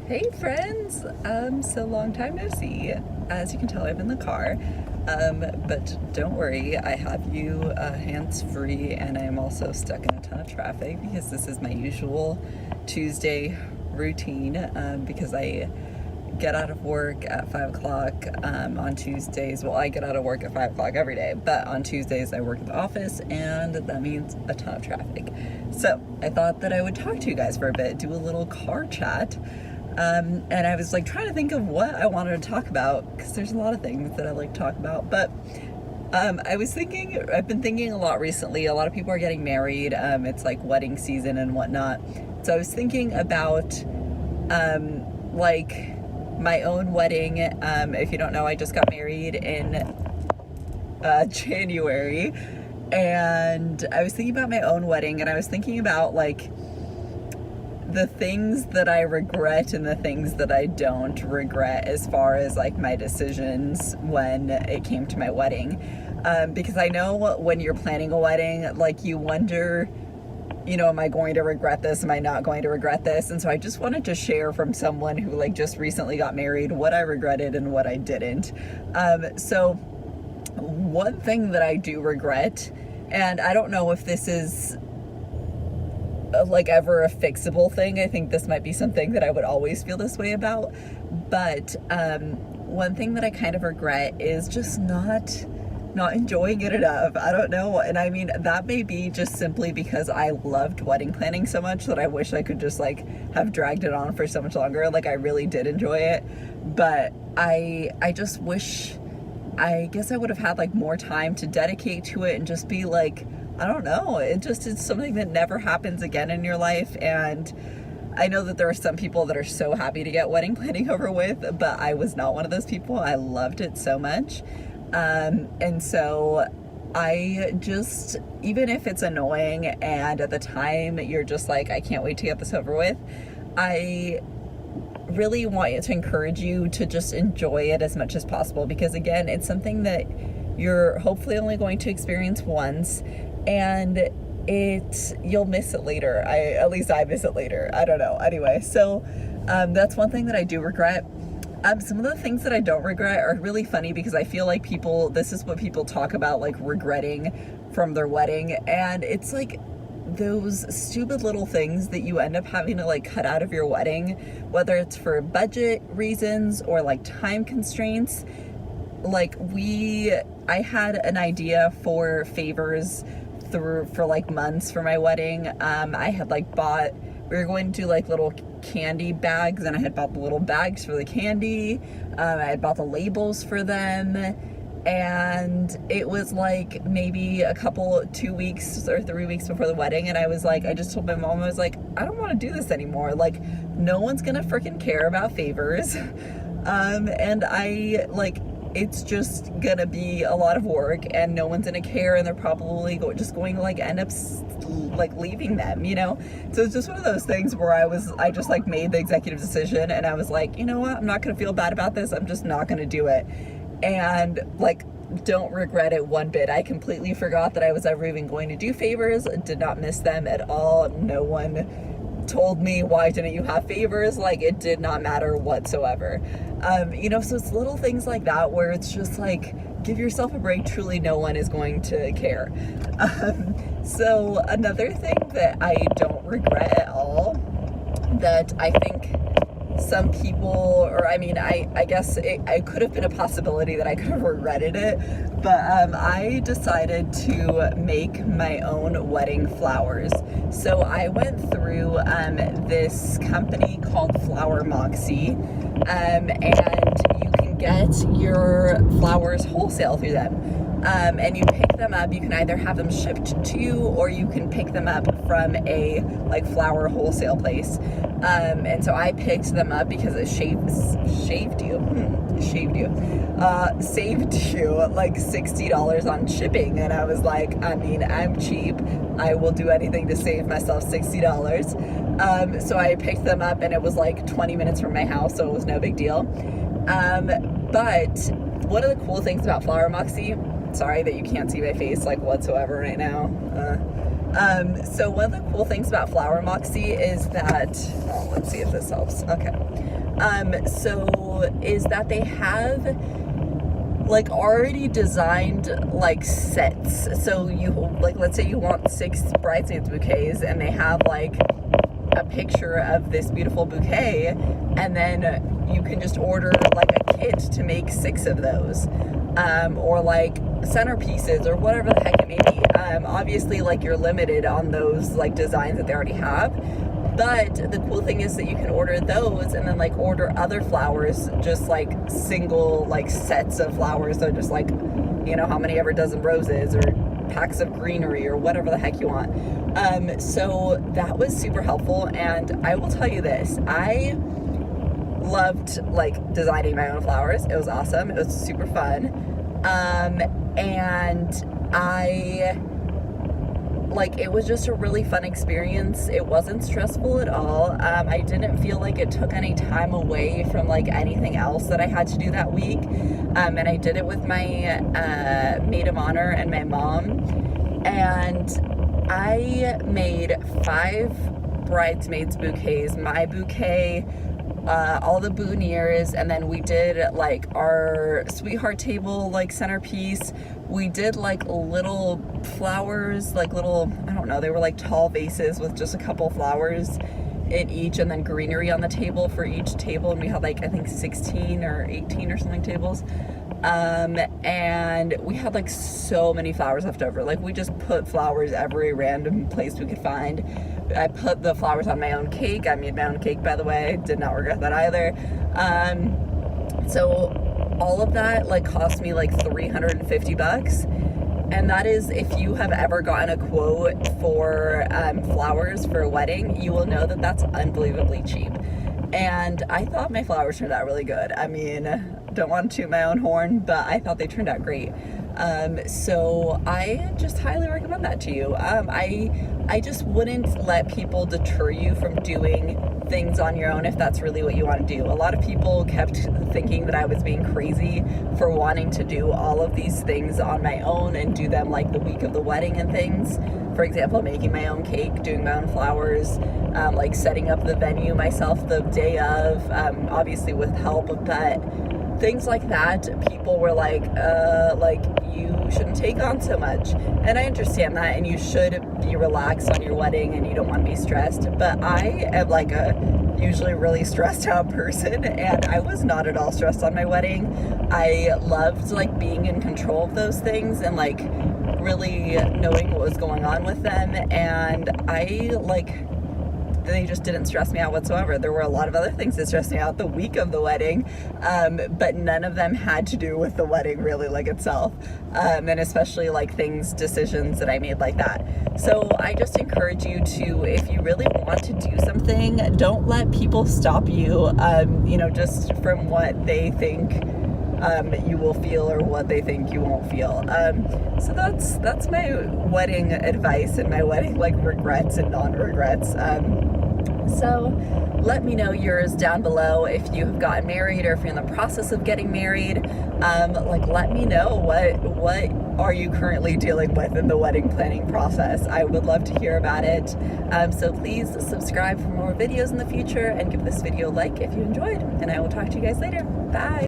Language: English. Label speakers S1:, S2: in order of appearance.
S1: Hey friends! So long time no see. As you can tell, I'm in the car. But don't worry, I have you hands-free, and I'm also stuck in a ton of traffic because this is my usual Tuesday routine, because I get out of work at 5 o'clock on Tuesdays. Well, I get out of work at 5 o'clock every day, but on Tuesdays I work at the office, and that means a ton of traffic. So I thought that I would talk to you guys for a bit, do a little car chat. And I was like trying to think of what I wanted to talk about, because there's a lot of things that I like to talk about. But I've been thinking a lot recently. A lot of people are getting married. It's like wedding season and whatnot. So I was thinking about like my own wedding. If you don't know, I just got married in January, and I was thinking about my own wedding, and I was thinking about like the things that I regret and the things that I don't regret as far as like my decisions when it came to my wedding. Because I know when you're planning a wedding, like you wonder, am I going to regret this? Am I not going to regret this? And so I just wanted to share from someone who like just recently got married what I regretted and what I didn't. So one thing that I do regret, and I don't know if this is like ever a fixable thing. I think this might be something that I would always feel this way about. But one thing that I kind of regret is just not enjoying it enough. I don't know. And I mean, that may be just simply because I loved wedding planning so much that I wish I could just like have dragged it on for so much longer. Like I really did enjoy it, but I just wish, I guess I would have had like more time to dedicate to it and just be like, I don't know, it's something that never happens again in your life. And I know that there are some people that are so happy to get wedding planning over with, but I was not one of those people. I loved it so much. And so I just, even if it's annoying and at the time you're just like, I can't wait to get this over with, I really want to encourage you to just enjoy it as much as possible, because again, it's something that you're hopefully only going to experience once, and you'll miss it later. At least I miss it later. I don't know. Anyway, so that's one thing that I do regret. Some of the things that I don't regret are really funny, because I feel like this is what people talk about, like regretting from their wedding, and it's like those stupid little things that you end up having to like cut out of your wedding, whether it's for budget reasons or like time constraints. Like I had an idea for favors for like months for my wedding. I had like we were going to do like little candy bags, and I had bought the little bags for the candy. I had bought the labels for them, and it was like maybe 2 weeks or 3 weeks before the wedding, and I was like, I just told my mom, I was like, I don't want to do this anymore. Like, no one's gonna freaking care about favors. And I like, it's just gonna be a lot of work, and no one's gonna care, and they're probably just going to like end up like leaving them, So it's just one of those things where I just like made the executive decision, and I was like, you know what, I'm not gonna feel bad about this. I'm just not gonna do it. And like, don't regret it one bit. I completely forgot that I was ever even going to do favors. Did not miss them at all. No one told me, why didn't you have favors? Like, it did not matter whatsoever. So it's little things like that where it's just like, give yourself a break. Truly, no one is going to care. So another thing that I don't regret at all, that I think some people, or I mean, I guess it could have been a possibility that I could have regretted it, but I decided to make my own wedding flowers. So I went through this company called Flower Moxie, and you can get your flowers wholesale through them. And you pick them up. You can either have them shipped to you, or you can pick them up from a like flower wholesale place. And so I picked them up because it saved you like $60 on shipping. And I was like, I mean, I'm cheap. I will do anything to save myself $60. So I picked them up, and it was like 20 minutes from my house, so it was no big deal. But one of the cool things about Flower Moxie, sorry that you can't see my face like whatsoever right now. So one of the cool things about Flower Moxie is that, let's see if this helps. Okay. So is that they have like already designed like sets. So you like, let's say you want 6 bridesmaids bouquets, and they have like a picture of this beautiful bouquet, and then you can just order like a kit to make 6 of those, or like centerpieces or whatever the heck it may be. Obviously, like, you're limited on those like designs that they already have, but the cool thing is that you can order those and then like order other flowers, just like single like sets of flowers. So just like, you know, how many ever dozen roses or packs of greenery or whatever the heck you want. So that was super helpful, and I will tell you this, I loved like designing my own flowers. It was awesome. It was super fun. And I like, it was just a really fun experience. It wasn't stressful at all. I didn't feel like it took any time away from like anything else that I had to do that week. And I did it with my maid of honor and my mom, and I made 5 bridesmaids bouquets, my bouquet, all the boutonnieres, and then we did like our sweetheart table like centerpiece. We did like little flowers, like little, I don't know, they were like tall vases with just a couple flowers in each, and then greenery on the table for each table, and we had like, I think 16 or 18 or something tables. And we had like so many flowers left over. Like, we just put flowers every random place we could find. I put the flowers on my own cake. I made my own cake, by the way. Did not regret that either. So all of that like cost me like $350. And that is, if you have ever gotten a quote for flowers for a wedding, you will know that that's unbelievably cheap. And I thought my flowers turned out really good. I mean, don't want to toot my own horn, but I thought they turned out great. So I just highly recommend that to you. I just wouldn't let people deter you from doing things on your own if that's really what you want to do. A lot of people kept thinking that I was being crazy for wanting to do all of these things on my own and do them like the week of the wedding and things. For example, making my own cake, doing my own flowers, like setting up the venue myself the day of, obviously with help, but things like that, people were like, you shouldn't take on so much. And I understand that, and you should be relaxed on your wedding and you don't want to be stressed. But I am like a usually really stressed out person, and I was not at all stressed on my wedding. I loved like being in control of those things and like really knowing what was going on with them. And they just didn't stress me out whatsoever. There were a lot of other things that stressed me out the week of the wedding, but none of them had to do with the wedding really, like itself, and especially like decisions that I made like that. So I just encourage you to, if you really want to do something, don't let people stop you, just from what they think you will feel or what they think you won't feel. So that's my wedding advice and my wedding like regrets and non-regrets. So let me know yours down below if you have gotten married or if you're in the process of getting married. Let me know what are you currently dealing with in the wedding planning process. I would love to hear about it. So please subscribe for more videos in the future and give this video a like if you enjoyed, and I will talk to you guys later. Bye.